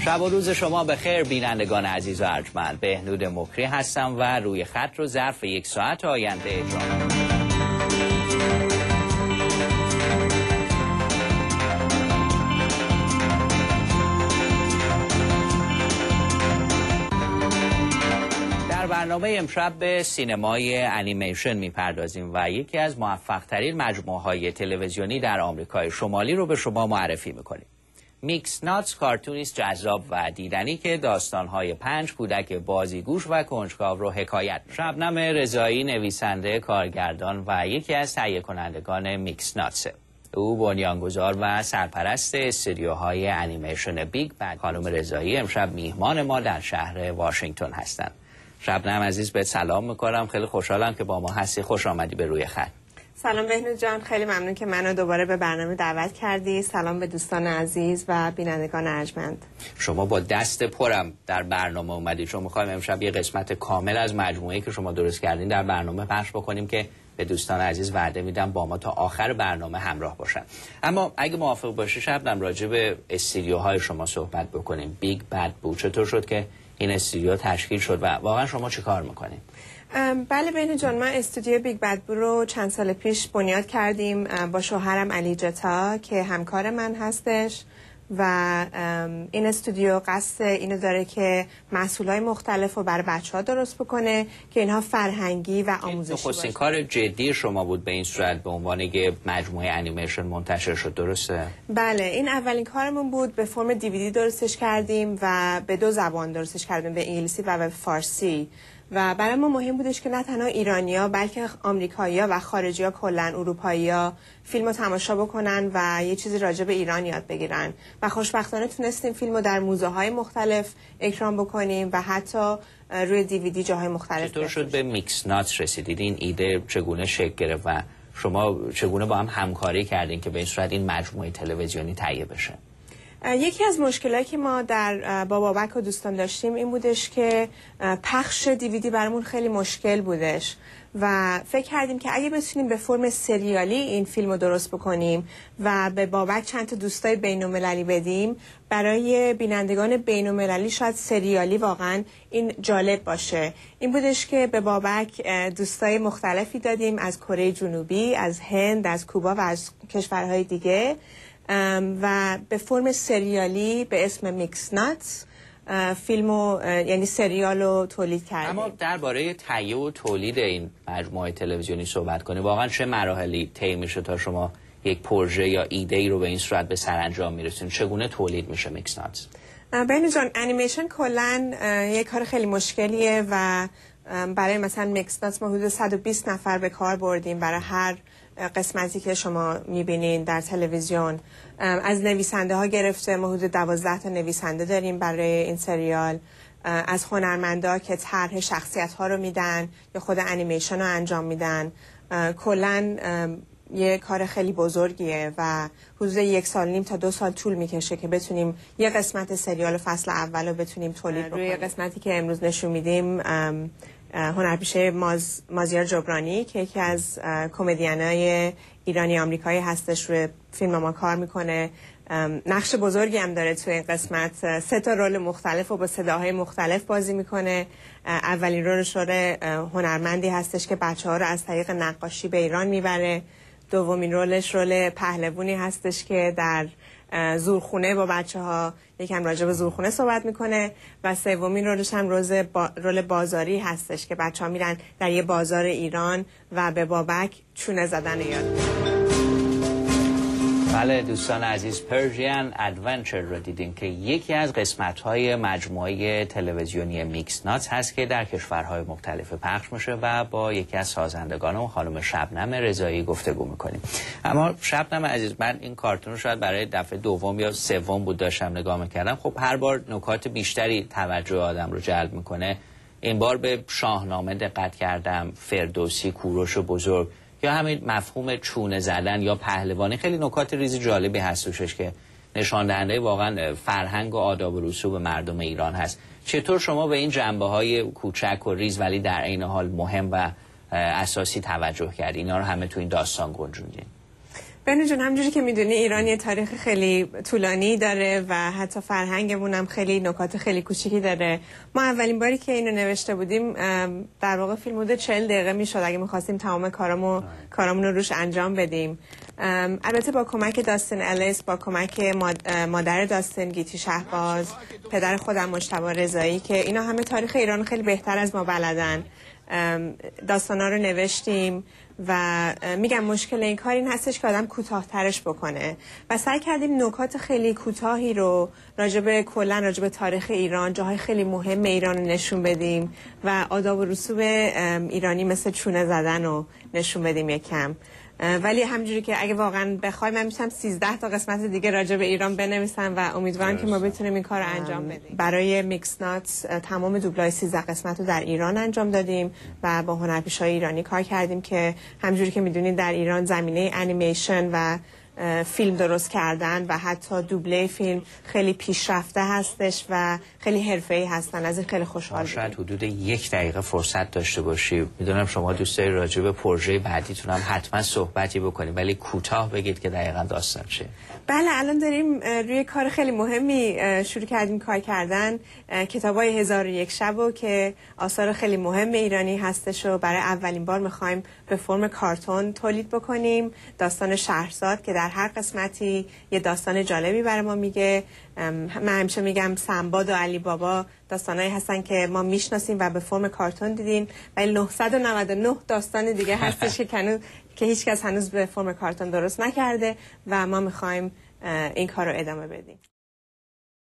شب و روز شما بخیر بینندگان عزیز و ارجمند. بهنود مکری هستم و روی خط رو ظرف 1 ساعت آینده اجرا می‌کنم. در برنامه امشب به سینمای انیمیشن میپردازیم و یکی از موفق‌ترین مجموعه‌های تلویزیونی در آمریکای شمالی رو به شما معرفی می‌کنیم. میکس ناتس کارتونی است جذاب و دیدنی که داستان‌های 5 کودک بازیگوش و کنجکاو رو حکایت می‌کنه. شبنم رضایی نویسنده، کارگردان و یکی از تهیه کنندگان میکس ناتس. او بنیانگذار و سرپرست استودیوهای انیمیشن بیگ بد. خانم رضایی امشب میهمان ما در شهر واشنگتن هستند. شبنم عزیز بهت سلام میکنم، خیلی خوشحالم که با ما هستی. خوش آمدی به روی خط. سلام بهنود جان، خیلی ممنون که منو دوباره به برنامه دعوت کردی. سلام به دوستان عزیز و بینندگان ارجمند. شما با دست پرم در برنامه اومدید، چون میخوایم امشب یه قسمت کامل از مجموعه‌ای که شما درست کردین در برنامه پخش بکنیم که به دوستان عزیز وعده میدم با ما تا آخر برنامه همراه باشن. اما اگه موافق باشی شبنم راجع به استودیوهای شما صحبت بکنیم. بیگ بد بود، چطور شد که این استودیو تشکیل شد و واقعا شما چی کار میکنید؟ بله بهنود جان، من استودیو بیگ بد رو چند سال پیش بنیاد کردیم با شوهرم علی جتا که همکار من هستش و این استودیو قصد اینو داره که محصولات مختلف رو برای بچه‌ها درست بکنه که اینها فرهنگی و آموزشی باشه. نخستین کار جدی شما بود به این صورت به عنوان یک مجموعه انیمیشن منتشر شد، درسته؟ بله، این اولین کارمون بود. به فرم DVD درستش کردیم و به 2 زبان درستش کردیم، به انگلیسی و به فارسی. و برای ما مهم بودش که نه تنها ایرانی‌ها بلکه آمریکایی‌ها و خارجی‌ها کلاً اروپایی‌ها فیلمو تماشا بکنن و یه چیزی راجع به ایران یاد بگیرن و خوشبختانه تونستیم فیلمو در موزه‌های مختلف اکرام بکنیم و حتی روی DVD جاهای مختلف. چطور شد به میکس ناتس رسیدید؟ این ایده چگونه شکل گرفت و شما چگونه با هم همکاری کردین که به این صورت این مجموعه تلویزیونی تهیه بشه؟ یکی از مشکلاتی که ما با بابک و دوستان داشتیم این بودش که پخش DVD برامون خیلی مشکل بودش و فکر کردیم که اگه بتونیم به فرم سریالی این فیلم رو درست بکنیم و به بابک چند تا دوستای بین‌المللی بدیم، برای بینندگان بین‌المللی شاید سریالی واقعا این جالب باشه. این بودش که به بابک دوستای مختلفی دادیم، از کره جنوبی، از هند، از کوبا و از کشورهای دیگه و به فرم سریالی به اسم میکس ناتس فیلمو یعنی سریالو تولید کردیم. اما درباره تهیه و تولید این مجموعه تلویزیونی صحبت کنیم. واقعا چه مراحلی طی میشه تا شما یک پروژه یا ایده ای رو به این صورت به سرانجام میرسونید؟ چگونه تولید میشه میکس ناتس؟ بهنود جان، انیمیشن کلا یک کار خیلی مشکلیه و برای مثلا میکس ناتس ما حدود 120 نفر به کار بردیم برای هر قسمتی که شما میبینین در تلویزیون. از نویسنده ها گرفته ما حدود 12 تا نویسنده داریم برای این سریال، از هنرمندا که طرح شخصیت ها رو میدن یا خود انیمیشن رو انجام میدن. کلا یه کار خیلی بزرگیه و حدود 1.5 سال تا 2 سال طول میکشه که بتونیم یه قسمت سریال فصل اول رو بتونیم تولید بکنیم. روی قسمتی که امروز نشون میدیم هنرپیشه مازیار جبرانی که یکی از کمدینای ایرانی آمریکایی هستش روی فیلم ما کار میکنه. نقش بزرگی هم داره توی این قسمت. 3 تا رول مختلف و با صداهای مختلف بازی میکنه. اولین رولش رول هنرمندی هستش که بچه‌ها رو از طریق نقاشی به ایران میبره. دومین رولش رول پهلوانی هستش که در زورخونه با بچه‌ها یکم راجع به زورخونه صحبت میکنه و سومین رولش هم رول بازاری هستش که بچه‌ها میرن در یه بازار ایران و به بابک چونه زدن یاد میگیرن. بله دوستان عزیز، پرژین ادونچر رو دیدین که یکی از قسمت‌های مجموعه تلویزیونی میکس ناتس هست که در کشورهای مختلف پخش میشه و با یکی از سازندگان اون خانم شبنم رضایی گفتگو میکنیم. اما شبنم عزیز، من این کارتون رو شاید برای دفعه دوم یا سوم بود داشتم نگاه میکردم. خب هر بار نکات بیشتری توجه آدم رو جلب میکنه. این بار به شاهنامه دقت کردم، فردوسی، کوروش بزرگ یا همین مفهوم چونه زدن یا پهلوانی، خیلی نکات ریزی جالبی هستش که نشان دهنده واقعا فرهنگ و آداب و رسوب مردم ایران هست. چطور شما به این جنبه‌های کوچک و ریز ولی در عین حال مهم و اساسی توجه کردین؟ اینا رو همه تو این داستان گنجوندین؟ بنو جون، همونجوری که میدونی ایران یه تاریخ خیلی طولانی داره و حتی فرهنگمون هم خیلی نکات خیلی کوچیکی داره. ما اولین باری که اینو نوشته بودیم در واقع فیلم حدود 40 دقیقه میشد اگه می‌خواستیم تمام کارامون رو روش انجام بدیم. البته با کمک داستین الیس، با کمک مادر داستین گیتی شهباز، پدر خودم مجتبی رضایی که اینا همه تاریخ ایران خیلی بهتر از ما بلدن، داستانا رو نوشتیم و میگم مشکل این کار این هستش که آدم کوتاه‌ترش بکنه و سعی کردیم نکات خیلی کوتاهی رو راجب کلا راجب تاریخ ایران، جاهای خیلی مهم ایران رو نشون بدیم و آداب و رسوم ایرانی مثل چونه زدن رو نشون بدیم یکم. ولی همجوری که اگه واقعا بخوای من میشم 13 تا قسمت دیگه راجع به ایران بنویسم و امیدوارم که ما بتونیم این کار رو انجام بدیم. برای میکس ناتس تمام دوبلای 13 قسمت رو در ایران انجام دادیم و با هنرپیشه‌های ایرانی کار کردیم که همجوری که میدونید در ایران زمینه انیمیشن و فیلم درست کردن و حتی دوبله فیلم خیلی پیشرفته هستش و خیلی حرفه‌ای هستن. از این خیلی خوشحال بودیم. شاید حدود 1 دقیقه فرصت داشته باشی. میدونم شما دوست داری راجع به پروژه بعدیتون هم حتما صحبتی بکنیم، ولی کوتاه بگید که دقیقاً داستان چیه. بله، الان داریم روی کار خیلی مهمی شروع کردیم کار کردن. کتابای 1001 شبو که آثار خیلی مهم ایرانی هستش و برای اولین بار می‌خوایم به فرم کارتون تولید بکنیم. داستان شهرزاد که در هر قسمتی یه داستان جالبی برای ما میگه. من همیشه میگم سنباد و علی بابا داستانایی هستن که ما میشناسیم و به فرم کارتون دیدیم، ولی 999 داستان دیگه هستش که هیچ کس هنوز به فرم کارتون درست نکرده و ما میخوایم این کار رو ادامه بدیم.